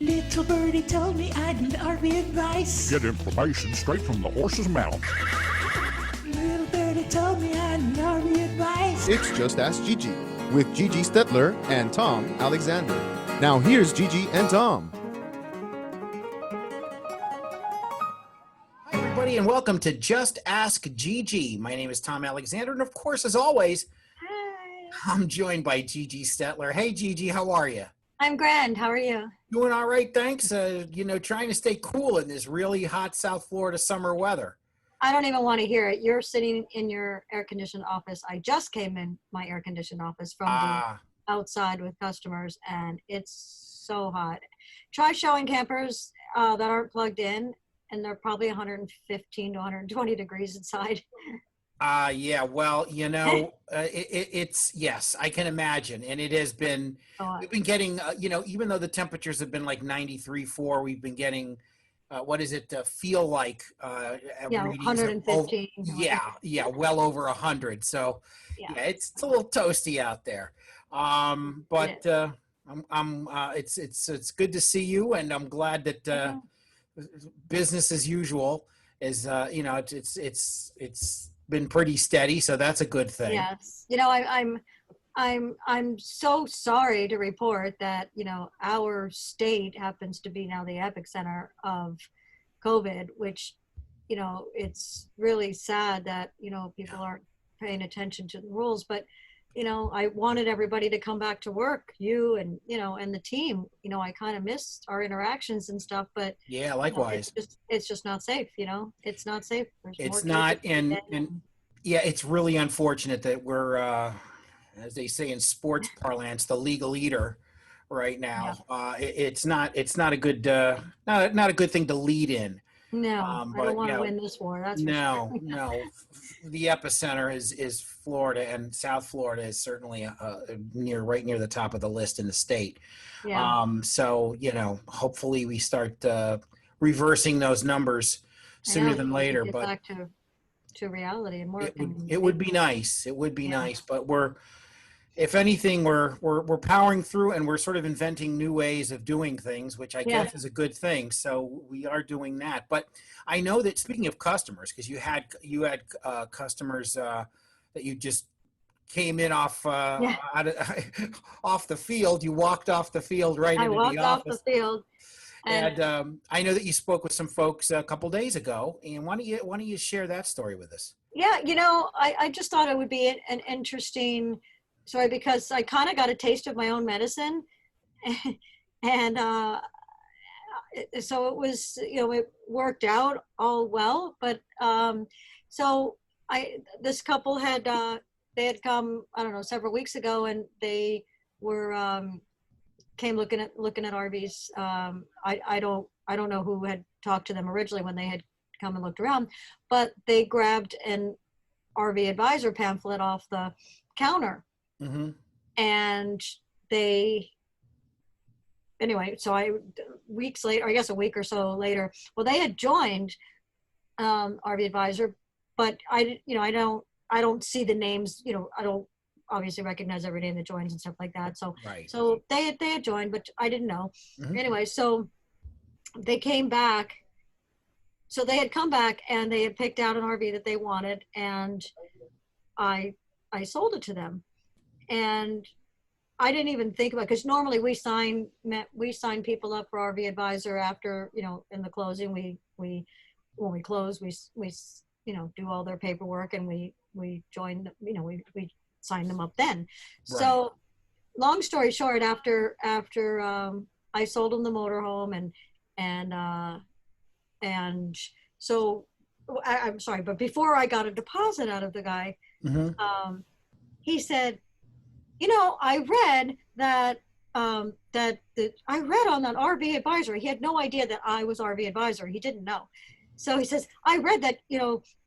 Little birdie told me I'd need RV advice. Get information straight from the horse's mouth. Little birdie told me I'd need RV advice. It's Just Ask Gigi with Gigi Stetler and Tom Alexander. Now here's Gigi and Tom. Hi, everybody, and welcome to Just Ask Gigi. My name is Tom Alexander, and of course, as always, I'm joined by Gigi Stetler. Hey, Gigi, how are you? I'm grand. How are you? Doing all right, thanks. Trying to stay cool in this really hot South Florida summer weather. I don't even want to hear it. You're sitting in your air-conditioned office. I just came in my air-conditioned office from the outside with customers, and it's so hot. Try showing campers that aren't plugged in, and they're probably 115 to 120 degrees inside. Yeah, well, it's, yes, I can imagine. And it has been, we've been getting, even though the temperatures have been like 93.4, we've been getting, feel like, yeah, 115. Well over 100. So yeah, it's a little toasty out there. It's good to see you, and I'm glad that business as usual is, it's been pretty steady, so that's a good thing. Yes, I'm so sorry to report that our state happens to be now the epicenter of COVID, which it's really sad that people aren't paying attention to the rules. But I wanted everybody to come back to work, you and and the team. I kind of missed our interactions and stuff, but yeah, likewise. It's just not safe. It's not safe. It's not, and yeah, it's really unfortunate that we're, as they say in sports parlance, the legal eater right now. Yeah. It's not a good, not a good thing to lead in. No, I don't want to win this war. That's no. The epicenter is Florida, and South Florida is certainly right near the top of the list in the state. Yeah. So hopefully we start reversing those numbers sooner than later. But back to reality and work. It would be nice. It would be nice, but if anything, we're powering through, and we're sort of inventing new ways of doing things, which I guess is a good thing. So we are doing that. But I know that, speaking of customers, because you had customers that you just came in off off the field. You walked off the field into the office. I walked off the field. And I know that you spoke with some folks a couple days ago, and why don't you share that story with us? Yeah, I just thought it would be an interesting story, because I kind of got a taste of my own medicine, and so it was, it worked out all well. But this couple had they had come, I don't know, several weeks ago, and they were came looking at RVs. I don't know who had talked to them originally when they had come and looked around, but they grabbed an RV advisor pamphlet off the counter. Mm-hmm. And weeks later, I guess a week or so later, they had joined RV advisor, but I don't see the names, I don't obviously recognize every name that joins and stuff like that. So, right. So they had joined, but I didn't know. Mm-hmm. Anyway, so they came back. So they had come back, and they had picked out an RV that they wanted, and I sold it to them. And I didn't even think about it, because normally we sign people up for RV advisor after, in the closing, when we close, we do all their paperwork, and we join, we sign them up then. Right. So long story short, after I sold them the motorhome, and so I'm sorry, but before I got a deposit out of the guy, mm-hmm. He said, I read that I read on that RV advisor. He had no idea that I was RV advisor. He didn't know. So he says, I read that,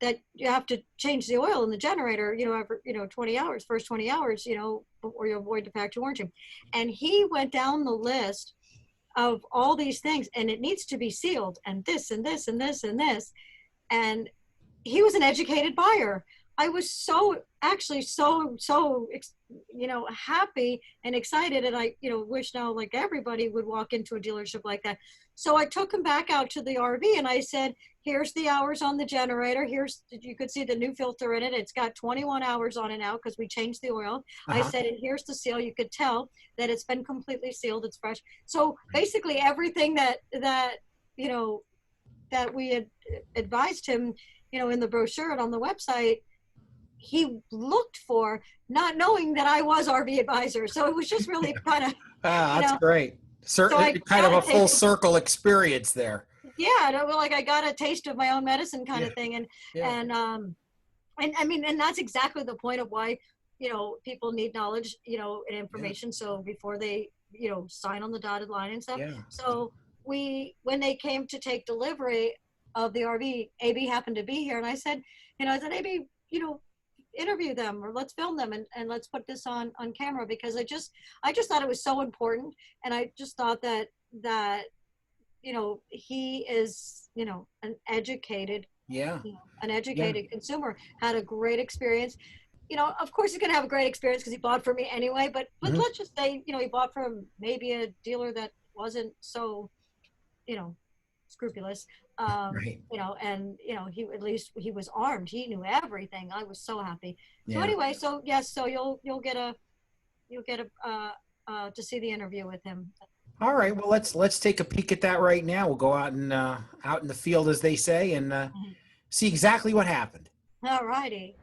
that you have to change the oil in the generator, every, 20 hours, first 20 hours, before you avoid the factory warranty. And he went down the list of all these things, and it needs to be sealed, and this and this and this and this. And he was an educated buyer. I was actually so happy and excited, and I wish now like everybody would walk into a dealership like that. So I took him back out to the RV and I said, here's the hours on the generator. You could see the new filter in it. It's got 21 hours on it now because we changed the oil. I said, and here's the seal. You could tell that it's been completely sealed. It's fresh. So basically everything that we had advised him, in the brochure and on the website, he looked for, not knowing that I was RV advisor. So it was just really kind of, That's great. Certainly kind of a full circle experience there. Yeah, like I got a taste of my own medicine kind of thing. And I mean, and that's exactly the point of why, people need knowledge, and information. So before they, sign on the dotted line and stuff. Yeah. So when they came to take delivery of the RV, AB happened to be here. And I said, AB, interview them, or let's film them, and let's put this on camera, because I just thought it was so important. And I just thought that he is an educated consumer, had a great experience. Of course he's going to have a great experience because he bought from me anyway, but let's just say he bought from maybe a dealer that wasn't so scrupulous. Right. He, at least he was armed. He knew everything. I was so happy. Yeah. So anyway, so yes, so you'll get to see the interview with him. All right. Well, let's take a peek at that right now. We'll go out and out in the field, as they say, and see exactly what happened. All righty.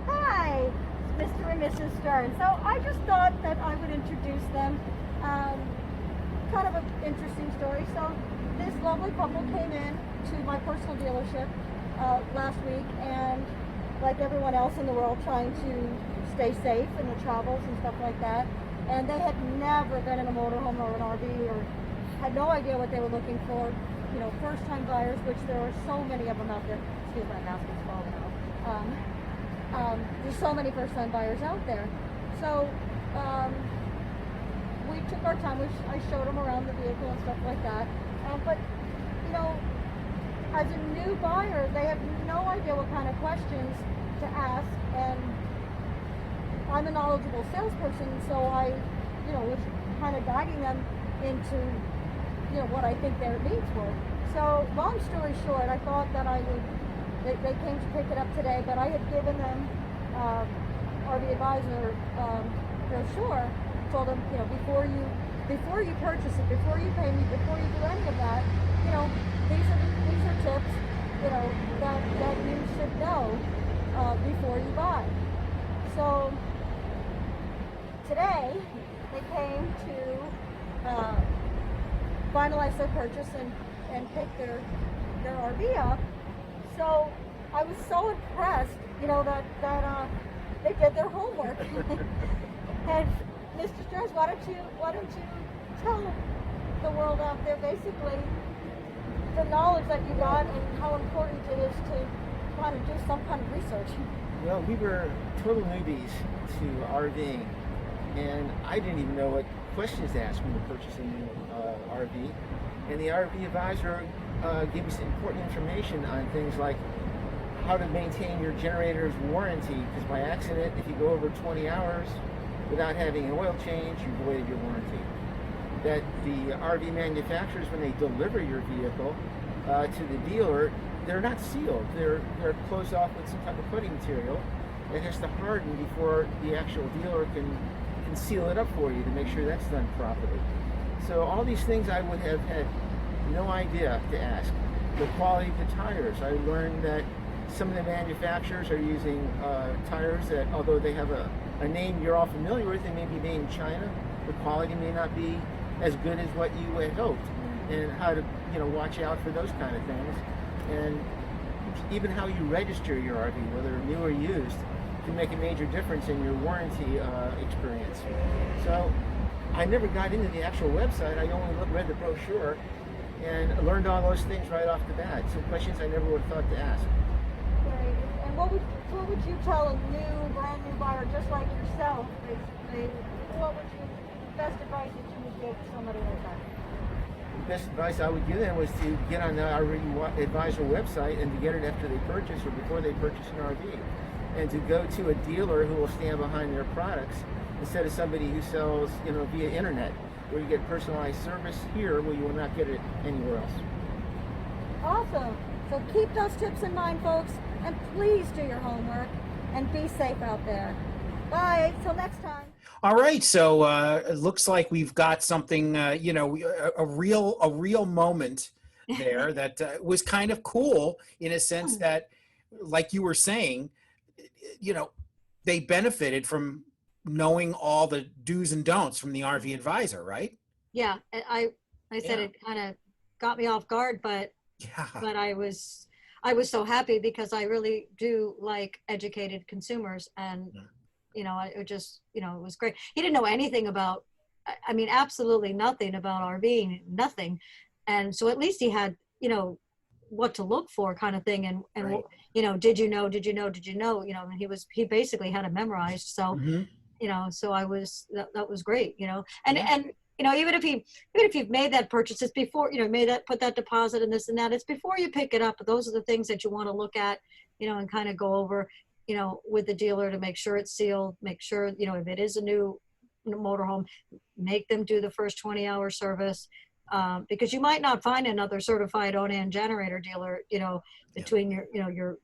Hi, it's Mr. and Mrs. Stern. So I just thought that I would introduce them. Kind of an interesting story. So this lovely couple came in to my personal dealership last week, and like everyone else in the world, trying to stay safe in the travels and stuff like that. And they had never been in a motorhome or an RV, or had no idea what they were looking for. First-time buyers, which there are so many of them out there. Excuse my mask is falling off. There's so many first-time buyers out there. So we took our time. I showed them around the vehicle and stuff like that. But as a new buyer, they have no idea what kind of questions to ask, and I'm a knowledgeable salesperson, so I, was kind of guiding them into, what I think their needs were. So, long story short, I thought that they came to pick it up today, but I had given them RV Advisor brochure, told them, before you purchase it, before you pay me, before you do any of that, these are tips, that you should know before you buy. So today they came to finalize their purchase and pick their RV up. So I was so impressed, that they did their homework. And Mr. Stearns, why don't you tell the world out there basically the knowledge that you got and how important it is to kind of do some kind of research? Well, we were total newbies to RVing, and I didn't even know what questions to ask when we're purchasing an RV. And the RV advisor gave us important information on things like how to maintain your generator's warranty, because by accident, if you go over 20 hours without having an oil change, you've voided your warranty. That the RV manufacturers, when they deliver your vehicle to the dealer, they're not sealed. They're closed off with some type of coating material that has to harden before the actual dealer can seal it up for you to make sure that's done properly. So all these things I would have had no idea to ask. The quality of the tires. I learned that some of the manufacturers are using tires that, although they have a name you're all familiar with, they may be made in China. The quality may not be as good as what you had hoped, and how to watch out for those kind of things. And even how you register your RV, whether new or used, can make a major difference in your warranty experience. So I never got into the actual website. I only read the brochure and learned all those things right off the bat. Some questions I never would have thought to ask. Right. And what would you tell a brand new buyer just like yourself, basically? What would you, best advice that you would give to somebody like that? The best advice I would give them was to get on the RV Advisor website and to get it after they purchase or before they purchase an RV. and to go to a dealer who will stand behind their products instead of somebody who sells, via internet, where you get personalized service here where you will not get it anywhere else. Awesome. So keep those tips in mind, folks, and please do your homework and be safe out there. Bye. Till next time. All right, so it looks like we've got something, a real moment there that was kind of cool in a sense that, like you were saying, they benefited from knowing all the do's and don'ts from the RV advisor, right? Yeah, I said Yeah. it kind of got me off guard, but Yeah. I was so happy because I really do like educated consumers, and it just it was great. He didn't know anything about, I mean, absolutely nothing about RVing, nothing, and so at least he had what to look for, kind of thing, and Right. did you know, and he basically had it memorized, so Hmm. so I was that was great, and Yeah. and even if you've made that purchase, it's before put that deposit and this and that, it's before you pick it up. But those are the things that you want to look at, and kind of go over, with the dealer to make sure it's sealed, make sure if it is a new motorhome, make them do the first 20-hour service, because you might not find another certified Onan generator dealer, between your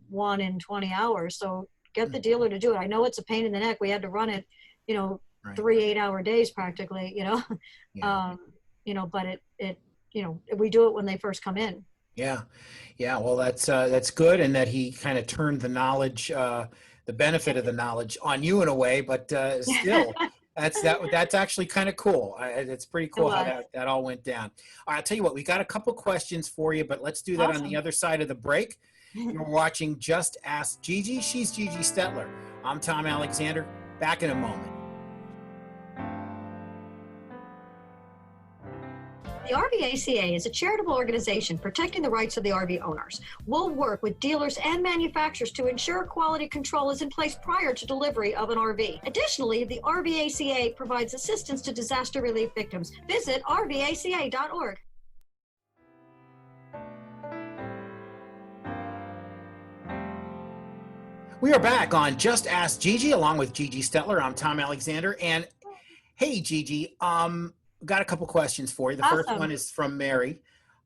1 and 20 hours. So get the dealer to do it. I know it's a pain in the neck. We had to run it, Right. 3 8-hour days practically, Yeah. but it we do it when they first come in. Yeah. Yeah. Well, that's good. And that he kind of turned the knowledge, the benefit of the knowledge on you in a way, but still that's actually kind of cool. It's pretty cool how was. that all went down. All right, I'll tell you what, we got a couple questions for you, but let's do that on the Awesome. other side of the break. You're watching Just Ask Gigi. She's Gigi Stetler. I'm Tom Alexander. Back in a moment. The RVACA is a charitable organization protecting the rights of the RV owners. We'll work with dealers and manufacturers to ensure quality control is in place prior to delivery of an RV. Additionally, the RVACA provides assistance to disaster relief victims. Visit rvaca.org. We are back on Just Ask Gigi along with Gigi Stetler. I'm Tom Alexander. And hey, Gigi, got a couple questions for you. The first Awesome. one is from Mary.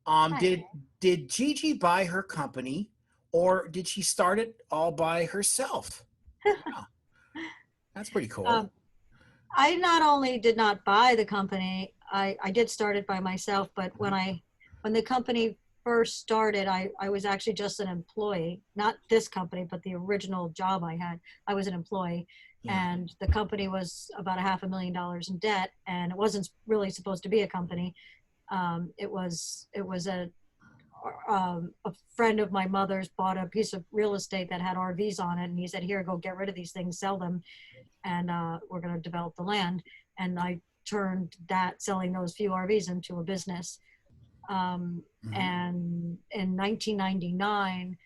Hi. Did Gigi buy her company, or did she start it all by herself? Wow, that's pretty cool. I not only did not buy the company, I did start it by myself, but when the company first started, I was actually just an employee, not this company, but the original job I had. I was an employee. Yeah. And the company was about $500,000 in debt, and it wasn't really supposed to be a company. It was a friend of my mother's bought a piece of real estate that had RVs on it, and he said, "Here, go get rid of these things, sell them, and we're going to develop the land." And I turned that, selling those few RVs, into a business. And in 1999,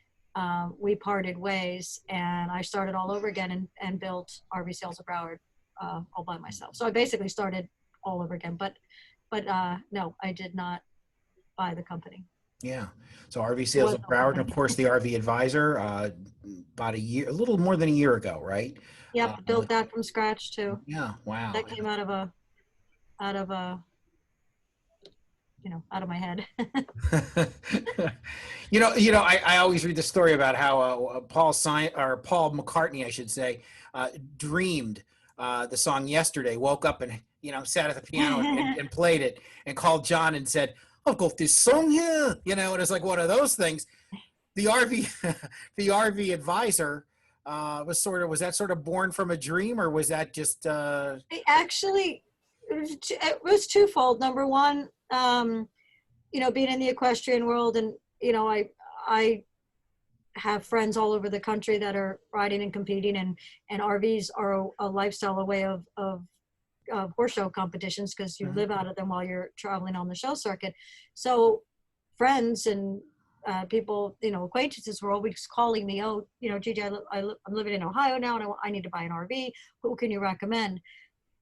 we parted ways, and I started all over again and built RV Sales of Broward all by myself. So I basically started all over again, but no, I did not buy the company. Yeah. So RV Sales of Wasn't Broward, and open. of course the RV Advisor, about a little more than a year ago, right? Yep, built that from scratch too. Yeah. Wow. That came out of my head. I always read the story about how Paul McCartney, I should say, dreamed the song Yesterday, woke up and sat at the piano and played it, and called John and said, "I've got this song here," and it's like one of those things. The RV Advisor was that sort of born from a dream, or was that just Actually, it was twofold. Number one, being in the equestrian world, and I have friends all over the country that are riding and competing, and RVs are a lifestyle, a way of horse show competitions, because you live out of them while you're traveling on the show circuit. So friends and people, acquaintances were always calling me, "Oh, Gigi, I'm living in Ohio now, and I need to buy an RV. Who can you recommend?"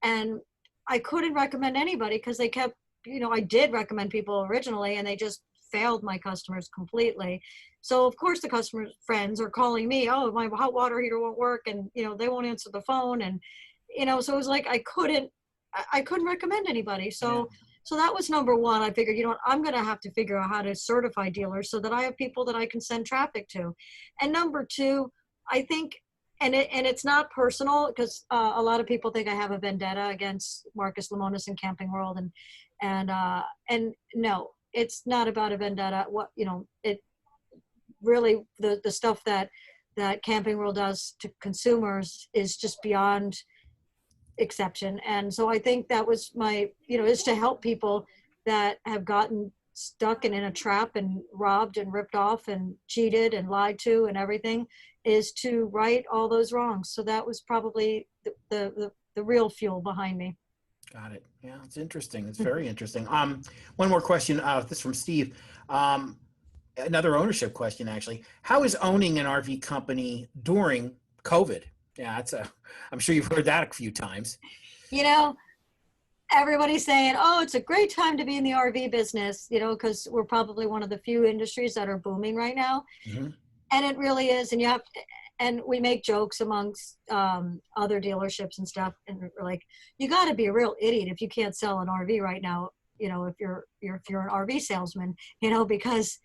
And I couldn't recommend anybody, because they kept I did recommend people originally, and they just failed my customers completely. So of course the customers' friends are calling me, oh, my hot water heater won't work, and they won't answer the phone, and so it was like I couldn't recommend anybody. So that was number one. I figured, I'm going to have to figure out how to certify dealers so that I have people that I can send traffic to. And number two, I think, and it's not personal, because a lot of people think I have a vendetta against Marcus Lemonis and Camping World, and no, it's not about a vendetta. It really, the stuff that Camping World does to consumers is just beyond exception. And so I think that was my, is to help people that have gotten stuck in a trap and robbed and ripped off and cheated and lied to and everything, is to right all those wrongs. So that was probably the real fuel behind me. Got it. Yeah, it's interesting. It's very interesting. One more question. This is from Steve. Another ownership question, actually. How is owning an RV company during COVID? Yeah, I'm sure you've heard that a few times. Everybody's saying, oh, it's a great time to be in the RV business, because we're probably one of the few industries that are booming right now. Mm-hmm. And it really is. And we make jokes amongst other dealerships and stuff. And we're like, you got to be a real idiot if you can't sell an RV right now, if you're an RV salesman, because,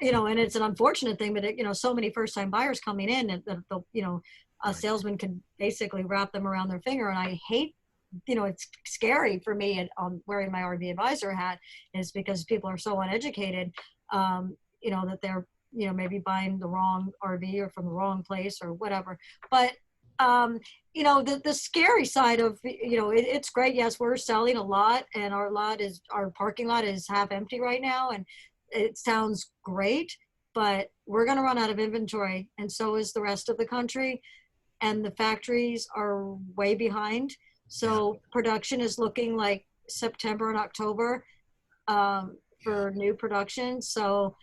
and it's an unfortunate thing, but so many first time buyers coming in that, a salesman can basically wrap them around their finger. And I hate, it's scary for me, and wearing my RV advisor hat, is because people are so uneducated, that they're, maybe buying the wrong RV or from the wrong place or whatever. But, the scary side of, it's great. Yes, we're selling a lot, and our parking lot is half empty right now. And it sounds great, but we're going to run out of inventory. And so is the rest of the country. And the factories are way behind. So production is looking like September and October for new production. So,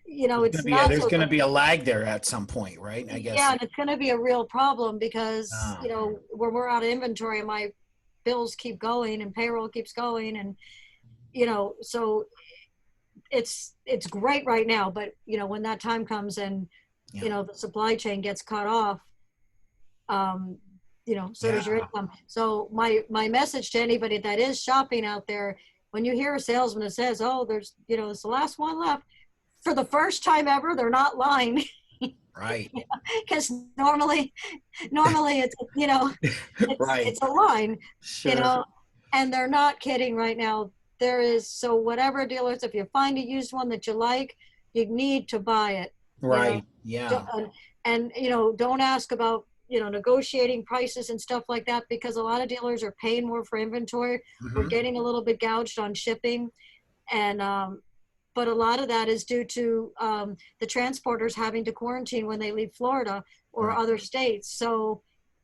it's not. There's going to be a lag there at some point, right? I guess. Yeah, and it's going to be a real problem because, when we're out of inventory, my bills keep going and payroll keeps going. And, so it's great right now. But, when that time comes and, the supply chain gets cut off, so does your income. So my message to anybody that is shopping out there, when you hear a salesman that says, oh, there's, it's the last one left, for the first time ever, they're not lying. Right. Because normally it's, right. It's a line, Sure. and they're not kidding right now. There is, so whatever dealers, if you find a used one that you like, you need to buy it. Right. Yeah. And don't ask about, negotiating prices and stuff like that, because a lot of dealers are paying more for inventory. Mm-hmm. We're getting a little bit gouged on shipping. And, but a lot of that is due to the transporters having to quarantine when they leave Florida or other states. So,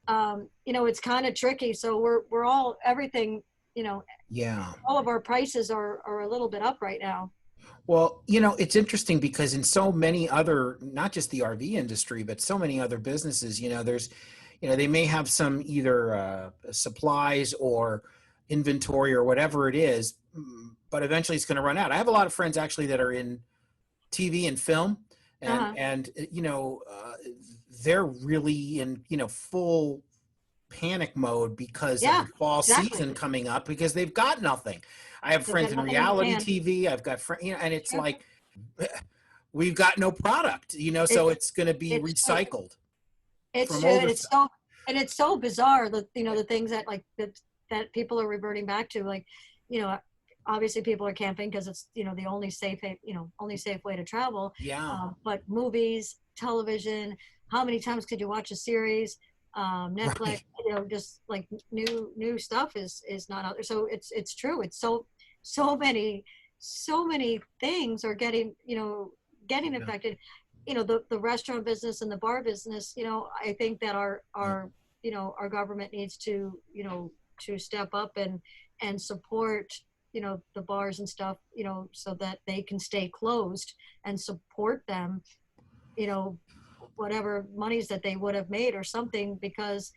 it's kind of tricky. So we're all, everything, all of our prices are a little bit up right now. Well, it's interesting because in so many other, not just the RV industry, but so many other businesses, there's, they may have some either supplies or inventory or whatever it is, but eventually it's going to run out. I have a lot of friends actually that are in TV and film, and they're really in, full panic mode because of the fall season coming up, because they've got nothing. I have friends in reality TV. I've got friends, and it's like, we've got no product, so it's going to be recycled. It's true. And it's so bizarre that, the things that that people are reverting back to, like, obviously people are camping because it's, the only safe way to travel. Yeah. But movies, television, how many times could you watch a series? Netflix, just like new stuff is not out there. So it's true. It's so many things are getting affected. The restaurant business and the bar business, I think that our government needs to step up and support, the bars and stuff, so that they can stay closed, and support them, whatever monies that they would have made or something, because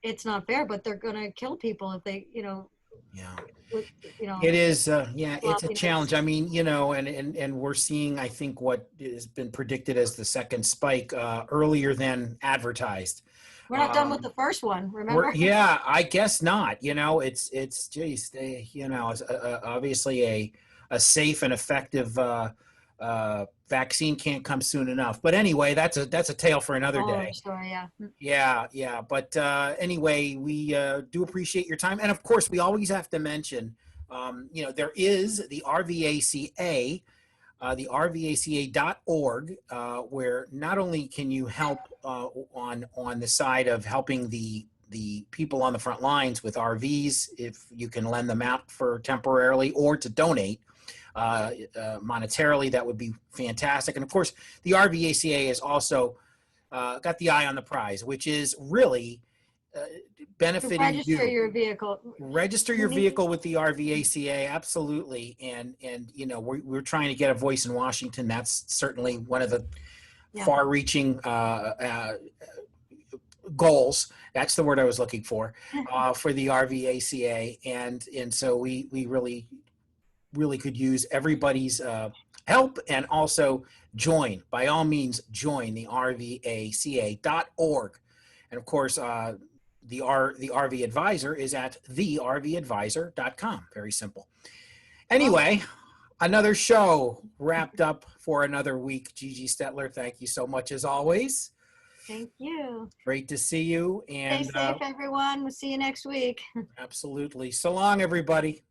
it's not fair. But they're going to kill people if they, Yeah. with, you know, It is, yeah, it's a sloppiness. challenge. I mean, you know, and we're seeing, I think, what has been predicted as the second spike earlier than advertised. We're not done with Um, the first one, remember? Yeah, I guess not. You know, geez, you know, it's, obviously a safe and effective vaccine can't come soon enough. But anyway, that's a tale for another Whole day. other story, yeah. Yeah, yeah. But anyway, we do appreciate your time. And of course, we always have to mention, you know, there is the RVACA, the rvaca.org, where not only can you help on the side of helping the people on the front lines with RVs, if you can lend them out for temporarily or to donate monetarily, that would be fantastic. And of course, the RVACA is also got the eye on the prize, which is really To benefiting register you. your vehicle. Register your vehicle with the RVACA, absolutely. And you know, we're trying to get a voice in Washington. That's certainly one of the Yeah. far-reaching goals. That's the word I was looking for the RVACA. And so we really could use everybody's help, and also join, by all means, join the rvaca.org. And of course, the RV Advisor is at thervadvisor.com. Very simple. Anyway, another show wrapped up for another week. Gigi Stetler, thank you so much as always. Thank you. Great to see you. Stay And safe, everyone. We'll see you next week. absolutely. So long, everybody.